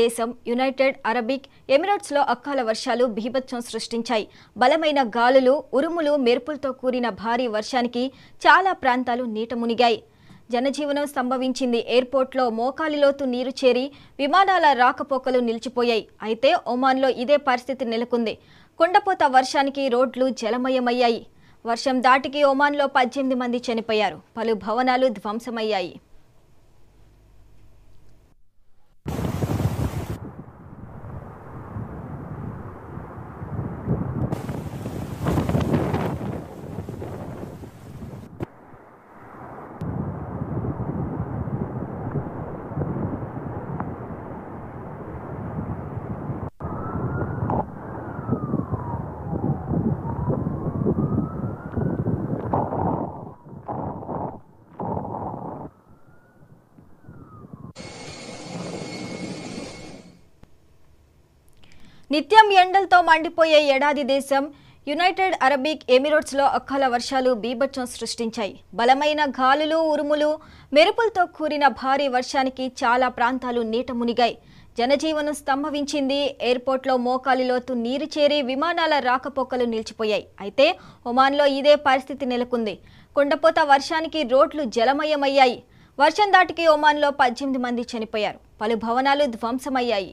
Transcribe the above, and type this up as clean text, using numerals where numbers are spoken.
దేశం United Arabic Emirates లో అకాల వర్షాలు బీభత్సం సృష్టించాయి. బలమైన గాలులు, ఉరుములు, మెరుపులతో కూడిన భారీ వర్షానికి చాలా ప్రాంతాలు నీట మునిగాయి. జనజీవనం స్తంభించింది. ఎయిర్పోర్ట్లో మోకాలిలోతు నీరు చేరి విమానాల రాకపోకలు నిలిచిపోయాయి. అయితే ఒమాన్లో ఇదే పరిస్థితి నెలకొంది. కుండపోత వర్షానికి రోడ్లు జలమయమయ్యాయి. వర్షం దాటికి ఒమాన్లో 18 మంది చనిపోయారు. పలు భవనాలు ధ్వంసమయ్యాయి. నిత్యం ఎండలతో మండిపోయే ఏడాది దేశం యునైటెడ్ అరబిక్ ఎమిరేట్స్ లో అకాల వర్షాలు బీభత్సం సృష్టించాయి. బలమైన గాలులు, ఉరుములు, మెరుపులతో కూడిన భారీ వర్షానికి చాలా ప్రాంతాలు నీట మునిగాయి. జనజీవనం స్తంభించింది. ఎయిర్పోర్ట్లో మోకాలిలోతు నీరు చేరి విమానాల రాకపోకలు నిలిచిపోయాయి. అయితే ఒమాన్లో ఇదే పరిస్థితి నెలకొంది. కుండపోత వర్షానికి రోడ్లు జలమయమయ్యాయి. వర్షం దాటికి ఒమాన్లో 18 మంది చనిపోయారు. పలు భవనాలు ధ్వంసమయ్యాయి.